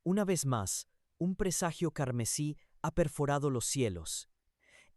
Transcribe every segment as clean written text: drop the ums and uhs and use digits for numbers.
Una vez más, un presagio carmesí ha perforado los cielos,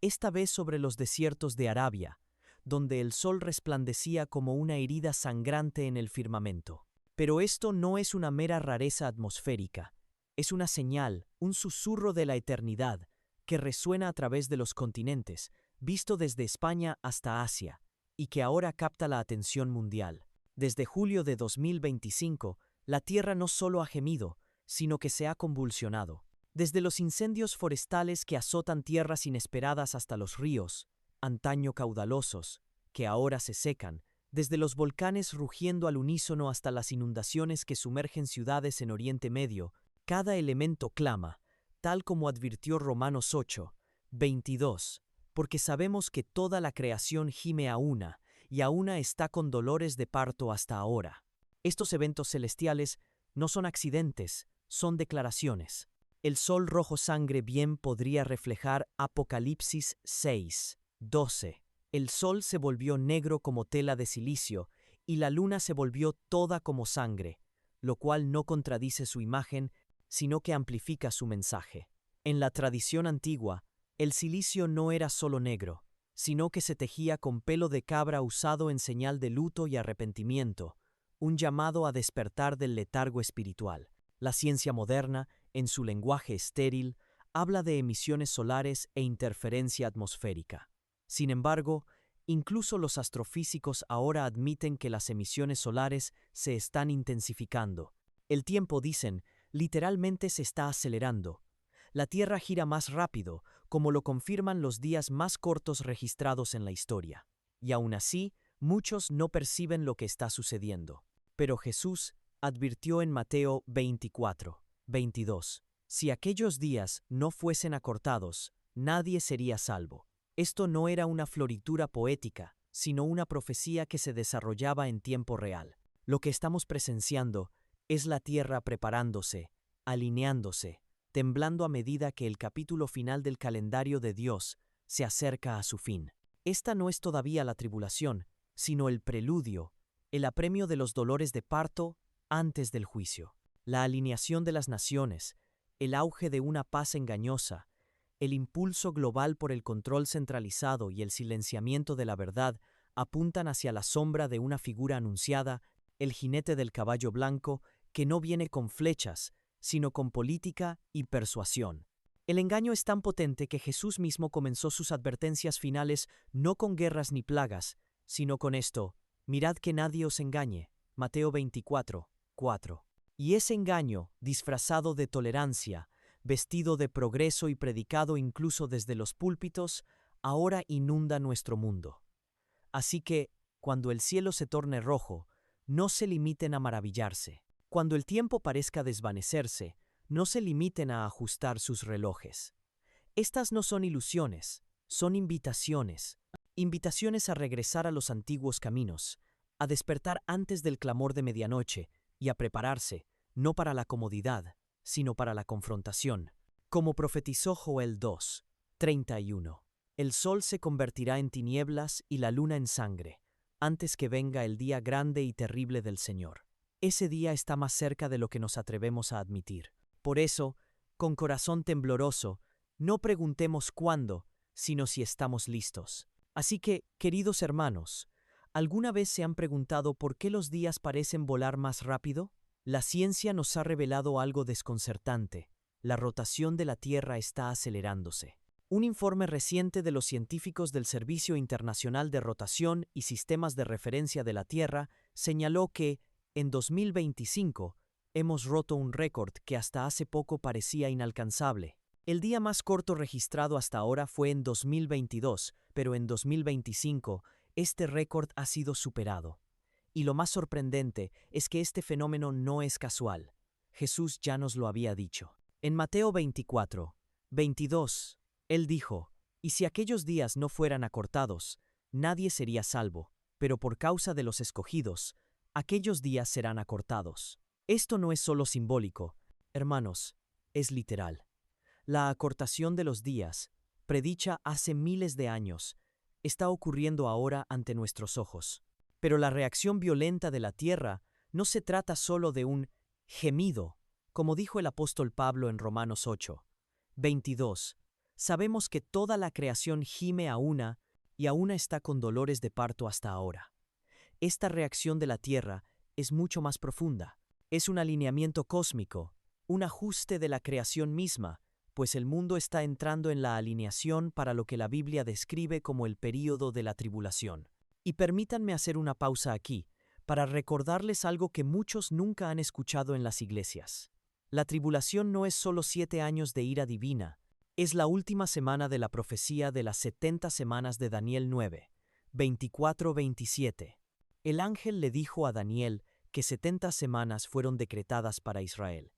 esta vez sobre los desiertos de Arabia, donde el sol resplandecía como una herida sangrante en el firmamento. Pero esto no es una mera rareza atmosférica, es una señal, un susurro de la eternidad, que resuena a través de los continentes, visto desde España hasta Asia, y que ahora capta la atención mundial. Desde julio de 2025, la Tierra no solo ha gemido, sino que se ha convulsionado. Desde los incendios forestales que azotan tierras inesperadas hasta los ríos, antaño caudalosos, que ahora se secan, desde los volcanes rugiendo al unísono hasta las inundaciones que sumergen ciudades en Oriente Medio, cada elemento clama, tal como advirtió Romanos 8, 22, porque sabemos que toda la creación gime a una, y a una está con dolores de parto hasta ahora. Estos eventos celestiales no son accidentes, son declaraciones. El sol rojo sangre bien podría reflejar Apocalipsis 6, 12. El sol se volvió negro como tela de silicio, y la luna se volvió toda como sangre, lo cual no contradice su imagen, sino que amplifica su mensaje. En la tradición antigua, el silicio no era solo negro, sino que se tejía con pelo de cabra usado en señal de luto y arrepentimiento, un llamado a despertar del letargo espiritual. La ciencia moderna, en su lenguaje estéril, habla de emisiones solares e interferencia atmosférica. Sin embargo, incluso los astrofísicos ahora admiten que las emisiones solares se están intensificando. El tiempo, dicen, literalmente se está acelerando. La Tierra gira más rápido, como lo confirman los días más cortos registrados en la historia. Y aún así, muchos no perciben lo que está sucediendo. Pero Jesús advirtió en Mateo 24, 22, si aquellos días no fuesen acortados, nadie sería salvo. Esto no era una floritura poética, sino una profecía que se desarrollaba en tiempo real. Lo que estamos presenciando es la Tierra preparándose, alineándose, temblando a medida que el capítulo final del calendario de Dios se acerca a su fin. Esta no es todavía la tribulación, sino el preludio, el apremio de los dolores de parto antes del juicio. La alineación de las naciones, el auge de una paz engañosa, el impulso global por el control centralizado y el silenciamiento de la verdad apuntan hacia la sombra de una figura anunciada, el jinete del caballo blanco, que no viene con flechas, sino con política y persuasión. El engaño es tan potente que Jesús mismo comenzó sus advertencias finales no con guerras ni plagas, sino con esto: mirad que nadie os engañe. Mateo 24, 4. Y ese engaño, disfrazado de tolerancia, vestido de progreso y predicado incluso desde los púlpitos, ahora inunda nuestro mundo. Así que, cuando el cielo se torne rojo, no se limiten a maravillarse. Cuando el tiempo parezca desvanecerse, no se limiten a ajustar sus relojes. Estas no son ilusiones, son invitaciones. Invitaciones a regresar a los antiguos caminos, a despertar antes del clamor de medianoche y a prepararse, no para la comodidad, sino para la confrontación. Como profetizó Joel 2, 31, el sol se convertirá en tinieblas y la luna en sangre, antes que venga el día grande y terrible del Señor. Ese día está más cerca de lo que nos atrevemos a admitir. Por eso, con corazón tembloroso, no preguntemos cuándo, sino si estamos listos. Así que, queridos hermanos, ¿alguna vez se han preguntado por qué los días parecen volar más rápido? La ciencia nos ha revelado algo desconcertante. La rotación de la Tierra está acelerándose. Un informe reciente de los científicos del Servicio Internacional de Rotación y Sistemas de Referencia de la Tierra señaló que, en 2025, hemos roto un récord que hasta hace poco parecía inalcanzable. El día más corto registrado hasta ahora fue en 2022, pero en 2025 este récord ha sido superado. Y lo más sorprendente es que este fenómeno no es casual. Jesús ya nos lo había dicho. En Mateo 24, 22, Él dijo: «Y si aquellos días no fueran acortados, nadie sería salvo, pero por causa de los escogidos, aquellos días serán acortados». Esto no es solo simbólico, hermanos, es literal. La acortación de los días, predicha hace miles de años, está ocurriendo ahora ante nuestros ojos. Pero la reacción violenta de la Tierra no se trata solo de un gemido, Como dijo el apóstol Pablo en Romanos 8:22, sabemos que toda la creación gime a una y aún está con dolores de parto hasta ahora. Esta reacción de la Tierra es mucho más profunda. Es un alineamiento cósmico, un ajuste de la creación misma, pues el mundo está entrando en la alineación para lo que la Biblia describe como el período de la tribulación. Y permítanme hacer una pausa aquí, para recordarles algo que muchos nunca han escuchado en las iglesias. La tribulación no es solo 7 años de ira divina, es la última semana de la profecía de las 70 semanas de Daniel 9:24-27. El ángel le dijo a Daniel que 70 semanas fueron decretadas para Israel,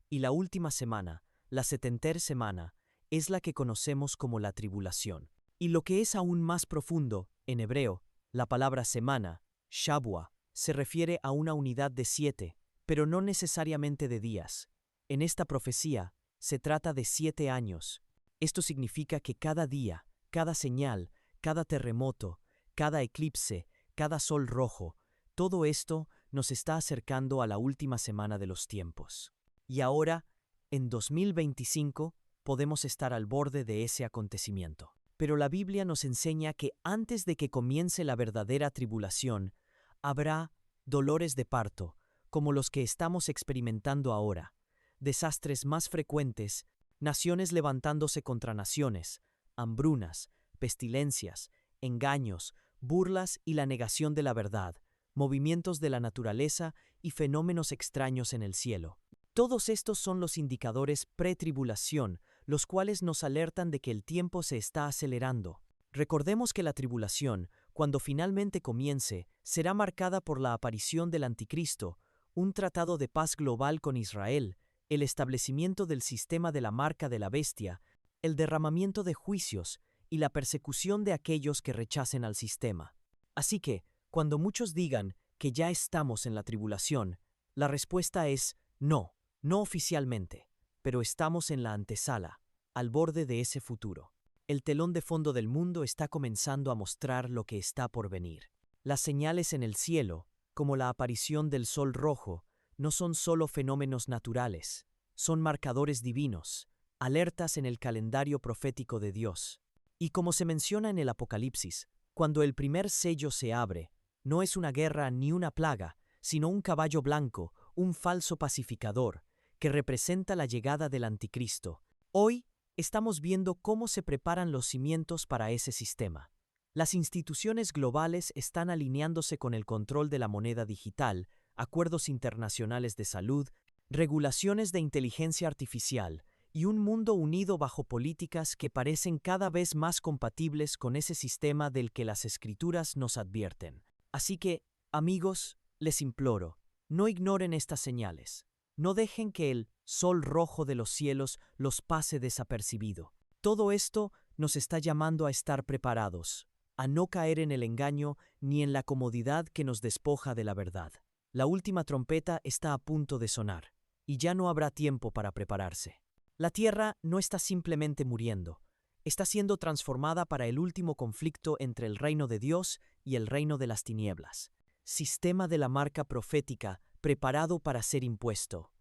y la última semana, la 70 semana, es la que conocemos como la tribulación. Y lo que es aún más profundo, en hebreo, la palabra semana, Shabua, se refiere a una unidad de 7, pero no necesariamente de días. En esta profecía, se trata de 7 años. Esto significa que cada día, cada señal, cada terremoto, cada eclipse, cada sol rojo, todo esto nos está acercando a la última semana de los tiempos. Y ahora, en 2025, podemos estar al borde de ese acontecimiento. Pero la Biblia nos enseña que antes de que comience la verdadera tribulación, habrá dolores de parto, como los que estamos experimentando ahora, desastres más frecuentes, naciones levantándose contra naciones, hambrunas, pestilencias, engaños, burlas y la negación de la verdad, movimientos de la naturaleza y fenómenos extraños en el cielo. Todos estos son los indicadores pretribulación, los cuales nos alertan de que el tiempo se está acelerando. Recordemos que la tribulación, cuando finalmente comience, será marcada por la aparición del Anticristo, un tratado de paz global con Israel, el establecimiento del sistema de la marca de la bestia, el derramamiento de juicios y la persecución de aquellos que rechacen al sistema. Así que, cuando muchos digan que ya estamos en la tribulación, la respuesta es no, no oficialmente, pero estamos en la antesala, al borde de ese futuro. El telón de fondo del mundo está comenzando a mostrar lo que está por venir. Las señales en el cielo, como la aparición del sol rojo, no son solo fenómenos naturales, son marcadores divinos, alertas en el calendario profético de Dios. Y como se menciona en el Apocalipsis, cuando el primer sello se abre, no es una guerra ni una plaga, sino un caballo blanco, un falso pacificador, que representa la llegada del Anticristo. Hoy estamos viendo cómo se preparan los cimientos para ese sistema. Las instituciones globales están alineándose con el control de la moneda digital, acuerdos internacionales de salud, regulaciones de inteligencia artificial y un mundo unido bajo políticas que parecen cada vez más compatibles con ese sistema del que las Escrituras nos advierten. Así que, amigos, les imploro, no ignoren estas señales. No dejen que el sol rojo de los cielos los pase desapercibido. Todo esto nos está llamando a estar preparados, a no caer en el engaño ni en la comodidad que nos despoja de la verdad. La última trompeta está a punto de sonar, y ya no habrá tiempo para prepararse. La tierra no está simplemente muriendo, está siendo transformada para el último conflicto entre el reino de Dios y el reino de las tinieblas. Sistema de la marca profética preparado para ser impuesto.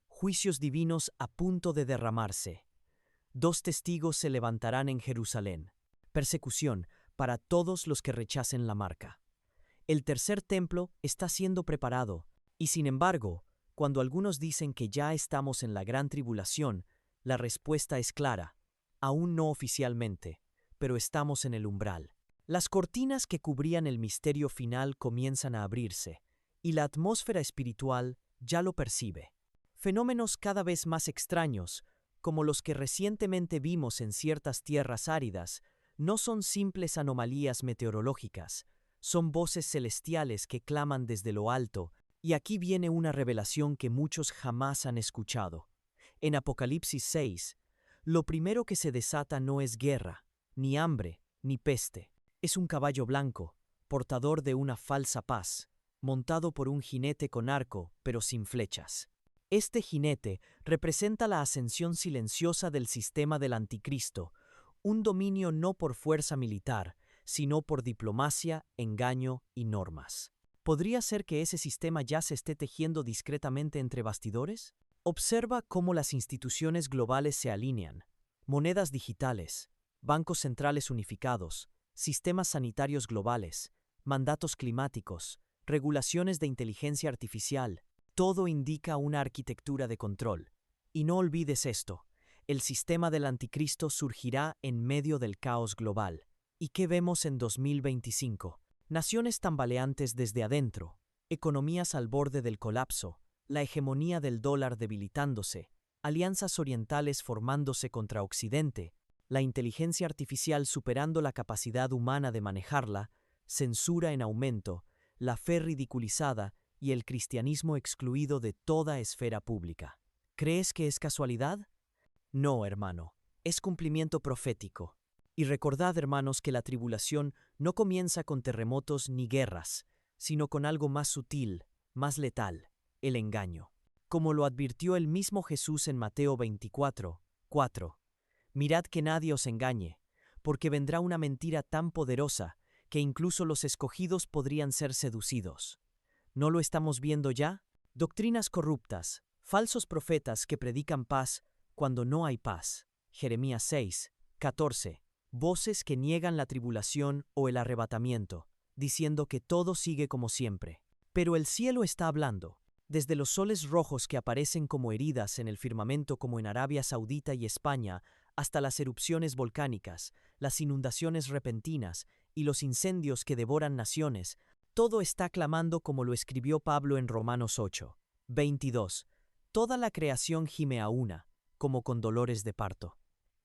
Juicios divinos a punto de derramarse. 2 testigos se levantarán en Jerusalén. Persecución para todos los que rechacen la marca. El tercer templo está siendo preparado, y sin embargo, cuando algunos dicen que ya estamos en la gran tribulación, la respuesta es clara, aún no oficialmente, pero estamos en el umbral. Las cortinas que cubrían el misterio final comienzan a abrirse, y la atmósfera espiritual ya lo percibe. Fenómenos cada vez más extraños, como los que recientemente vimos en ciertas tierras áridas, no son simples anomalías meteorológicas, son voces celestiales que claman desde lo alto, y aquí viene una revelación que muchos jamás han escuchado. En Apocalipsis 6, lo primero que se desata no es guerra, ni hambre, ni peste. Es un caballo blanco, portador de una falsa paz, montado por un jinete con arco, pero sin flechas. Este jinete representa la ascensión silenciosa del sistema del Anticristo, un dominio no por fuerza militar, sino por diplomacia, engaño y normas. ¿Podría ser que ese sistema ya se esté tejiendo discretamente entre bastidores? Observa cómo las instituciones globales se alinean. Monedas digitales, bancos centrales unificados, sistemas sanitarios globales, mandatos climáticos, regulaciones de inteligencia artificial. Todo indica una arquitectura de control. Y no olvides esto, el sistema del anticristo surgirá en medio del caos global. ¿Y qué vemos en 2025? Naciones tambaleantes desde adentro, economías al borde del colapso, la hegemonía del dólar debilitándose, alianzas orientales formándose contra Occidente, la inteligencia artificial superando la capacidad humana de manejarla, censura en aumento, la fe ridiculizada y el cristianismo excluido de toda esfera pública. ¿Crees que es casualidad? No, hermano, es cumplimiento profético. Y recordad, hermanos, que la tribulación no comienza con terremotos ni guerras, sino con algo más sutil, más letal, el engaño. Como lo advirtió el mismo Jesús en Mateo 24:4. Mirad que nadie os engañe, porque vendrá una mentira tan poderosa que incluso los escogidos podrían ser seducidos. ¿No lo estamos viendo ya? Doctrinas corruptas, falsos profetas que predican paz cuando no hay paz. Jeremías 6:14. Voces que niegan la tribulación o el arrebatamiento, diciendo que todo sigue como siempre. Pero el cielo está hablando. Desde los soles rojos que aparecen como heridas en el firmamento como en Arabia Saudita y España, hasta las erupciones volcánicas, las inundaciones repentinas y los incendios que devoran naciones, todo está clamando como lo escribió Pablo en Romanos 8:22. Toda la creación gime a una, como con dolores de parto.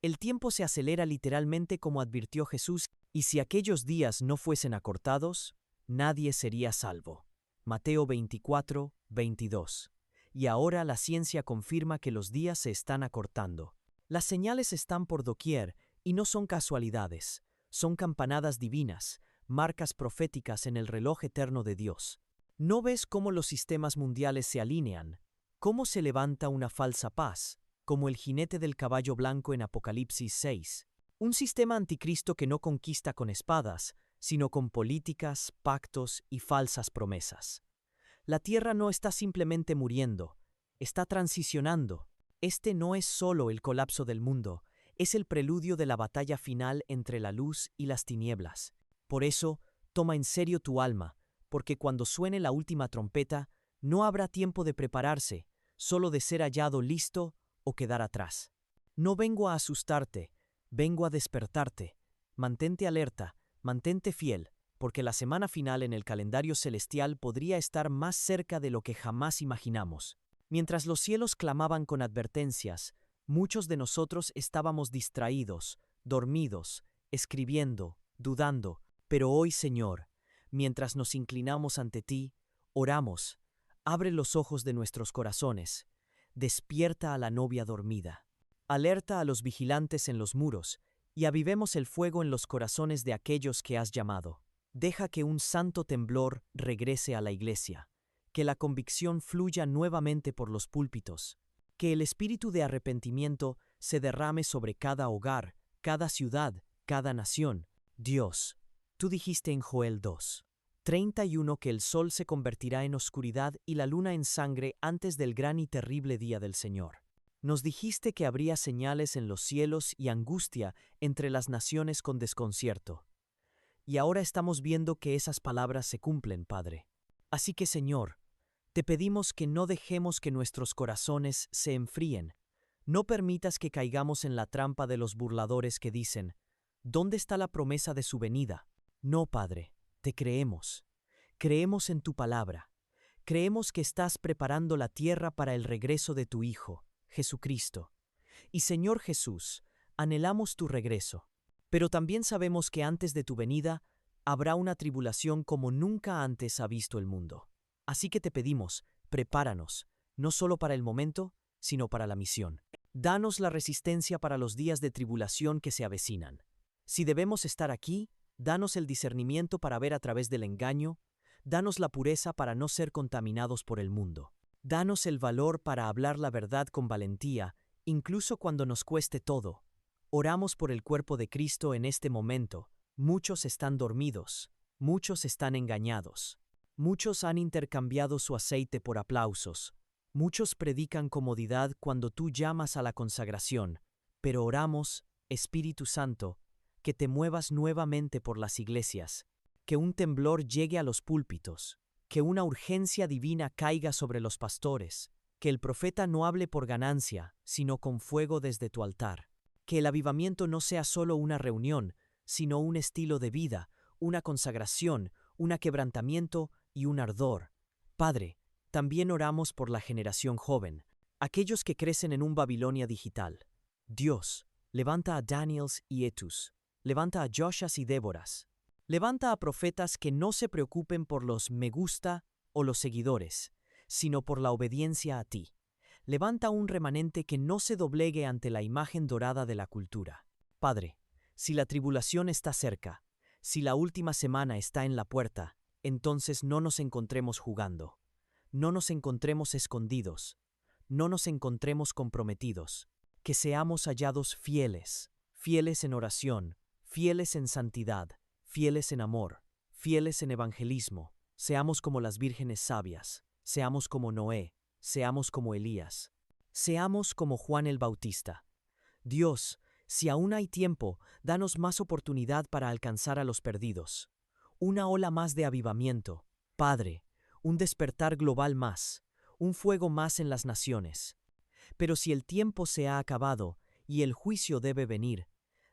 El tiempo se acelera literalmente como advirtió Jesús, y si aquellos días no fuesen acortados, nadie sería salvo. Mateo 24:22. Y ahora la ciencia confirma que los días se están acortando. Las señales están por doquier y no son casualidades, son campanadas divinas, marcas proféticas en el reloj eterno de Dios. ¿No ves cómo los sistemas mundiales se alinean? ¿Cómo se levanta una falsa paz? Como el jinete del caballo blanco en Apocalipsis 6. Un sistema anticristo que no conquista con espadas, sino con políticas, pactos y falsas promesas. La tierra no está simplemente muriendo, está transicionando. Este no es solo el colapso del mundo, es el preludio de la batalla final entre la luz y las tinieblas. Por eso, toma en serio tu alma, porque cuando suene la última trompeta, no habrá tiempo de prepararse, solo de ser hallado listo o quedar atrás. No vengo a asustarte, vengo a despertarte. Mantente alerta, mantente fiel, porque la semana final en el calendario celestial podría estar más cerca de lo que jamás imaginamos. Mientras los cielos clamaban con advertencias, muchos de nosotros estábamos distraídos, dormidos, escribiendo, dudando. Pero hoy, Señor, mientras nos inclinamos ante ti, oramos, abre los ojos de nuestros corazones, despierta a la novia dormida, alerta a los vigilantes en los muros, y avivemos el fuego en los corazones de aquellos que has llamado. Deja que un santo temblor regrese a la iglesia, que la convicción fluya nuevamente por los púlpitos, que el espíritu de arrepentimiento se derrame sobre cada hogar, cada ciudad, cada nación. Dios, tú dijiste en Joel 2:31 que el sol se convertirá en oscuridad y la luna en sangre antes del gran y terrible día del Señor. Nos dijiste que habría señales en los cielos y angustia entre las naciones con desconcierto. Y ahora estamos viendo que esas palabras se cumplen, Padre. Así que, Señor, te pedimos que no dejemos que nuestros corazones se enfríen. No permitas que caigamos en la trampa de los burladores que dicen, ¿dónde está la promesa de su venida? No, Padre, te creemos. Creemos en tu palabra. Creemos que estás preparando la tierra para el regreso de tu Hijo, Jesucristo. Y Señor Jesús, anhelamos tu regreso. Pero también sabemos que antes de tu venida habrá una tribulación como nunca antes ha visto el mundo. Así que te pedimos, prepáranos, no solo para el momento, sino para la misión. Danos la resistencia para los días de tribulación que se avecinan. Si debemos estar aquí, danos el discernimiento para ver a través del engaño, danos la pureza para no ser contaminados por el mundo. Danos el valor para hablar la verdad con valentía, incluso cuando nos cueste todo. Oramos por el cuerpo de Cristo en este momento. Muchos están dormidos, muchos están engañados. Muchos han intercambiado su aceite por aplausos, Muchos predican comodidad cuando tú llamas a la consagración, pero oramos, Espíritu Santo, que te muevas nuevamente por las iglesias, que un temblor llegue a los púlpitos, que una urgencia divina caiga sobre los pastores, que el profeta no hable por ganancia, sino con fuego desde tu altar, que el avivamiento no sea solo una reunión, sino un estilo de vida, una consagración, un quebrantamiento y un ardor. Padre, también oramos por la generación joven, aquellos que crecen en un Babilonia digital. Dios, levanta a Daniels y Etus, levanta a Joshas y Déboras, levanta a profetas que no se preocupen por los me gusta o los seguidores, sino por la obediencia a ti. Levanta un remanente que no se doblegue ante la imagen dorada de la cultura. Padre, si la tribulación está cerca, si la última semana está en la puerta, entonces no nos encontremos jugando, no nos encontremos escondidos, no nos encontremos comprometidos, que seamos hallados fieles, fieles en oración, fieles en santidad, fieles en amor, fieles en evangelismo, seamos como las vírgenes sabias, seamos como Noé, seamos como Elías, seamos como Juan el Bautista. Dios, si aún hay tiempo, danos más oportunidad para alcanzar a los perdidos. Una ola más de avivamiento. Padre, un despertar global más, un fuego más en las naciones. Pero si el tiempo se ha acabado y el juicio debe venir,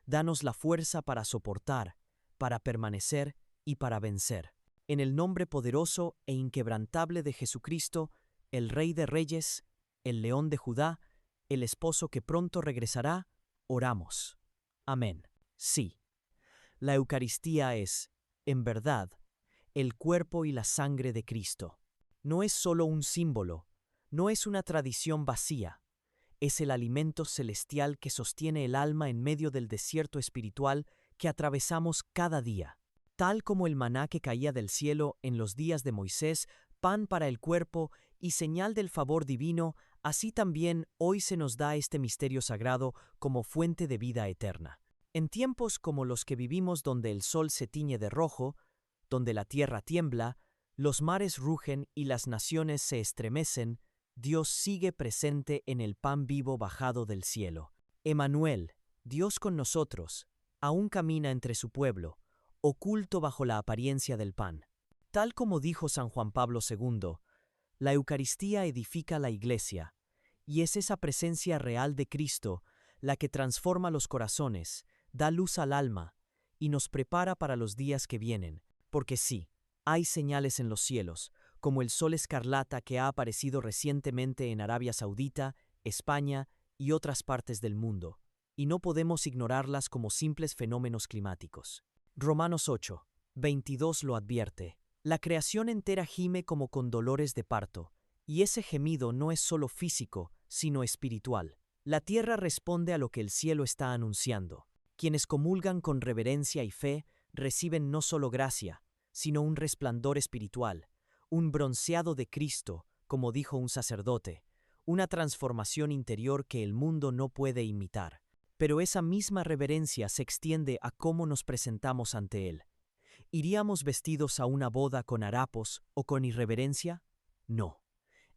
danos la fuerza para soportar, para permanecer y para vencer. En el nombre poderoso e inquebrantable de Jesucristo, el Rey de Reyes, el León de Judá, el esposo que pronto regresará, oramos. Amén. Sí, la Eucaristía es, en verdad, el cuerpo y la sangre de Cristo. No es solo un símbolo, no es una tradición vacía, es el alimento celestial que sostiene el alma en medio del desierto espiritual que atravesamos cada día. Tal como el maná que caía del cielo en los días de Moisés, pan para el cuerpo y señal del favor divino, así también hoy se nos da este misterio sagrado como fuente de vida eterna. En tiempos como los que vivimos donde el sol se tiñe de rojo, donde la tierra tiembla, los mares rugen y las naciones se estremecen, Dios sigue presente en el pan vivo bajado del cielo. Emmanuel, Dios con nosotros, aún camina entre su pueblo, oculto bajo la apariencia del pan. Tal como dijo San Juan Pablo II, la Eucaristía edifica la Iglesia, y es esa presencia real de Cristo la que transforma los corazones, da luz al alma y nos prepara para los días que vienen, porque sí, hay señales en los cielos, como el sol escarlata que ha aparecido recientemente en Arabia Saudita, España y otras partes del mundo, y no podemos ignorarlas como simples fenómenos climáticos. Romanos 8, 22 lo advierte. La creación entera gime como con dolores de parto, y ese gemido no es solo físico, sino espiritual. La tierra responde a lo que el cielo está anunciando. Quienes comulgan con reverencia y fe reciben no solo gracia, sino un resplandor espiritual, un bronceado de Cristo, como dijo un sacerdote, una transformación interior que el mundo no puede imitar. Pero esa misma reverencia se extiende a cómo nos presentamos ante Él. ¿Iríamos vestidos a una boda con harapos o con irreverencia? No.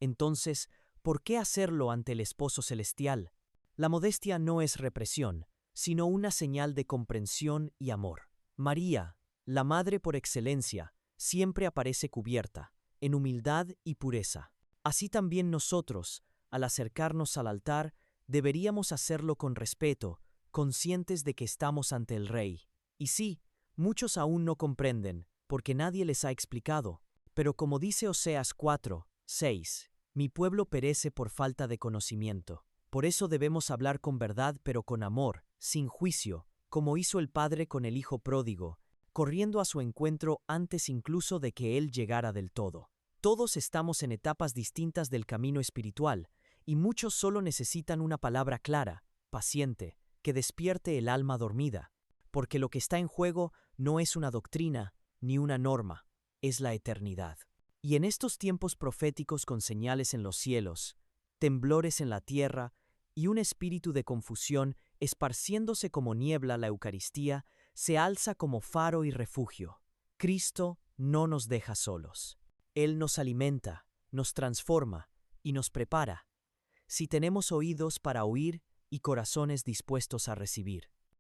Entonces, ¿por qué hacerlo ante el esposo celestial? La modestia no es represión, sino una señal de comprensión y amor. María, la madre por excelencia, siempre aparece cubierta, en humildad y pureza. Así también nosotros, al acercarnos al altar, deberíamos hacerlo con respeto, conscientes de que estamos ante el Rey. Y sí, muchos aún no comprenden, porque nadie les ha explicado. Pero como dice Oseas 4, 6, mi pueblo perece por falta de conocimiento. Por eso debemos hablar con verdad pero con amor, sin juicio, como hizo el padre con el hijo pródigo, corriendo a su encuentro antes incluso de que él llegara del todo. Todos estamos en etapas distintas del camino espiritual, y muchos solo necesitan una palabra clara, paciente, que despierte el alma dormida, porque lo que está en juego no es una doctrina ni una norma, es la eternidad. Y en estos tiempos proféticos con señales en los cielos, temblores en la tierra y un espíritu de confusión esparciéndose como niebla, la Eucaristía se alza como faro y refugio. Cristo no nos deja solos. Él nos alimenta, nos transforma y nos prepara, si tenemos oídos para oír y corazones dispuestos a recibir.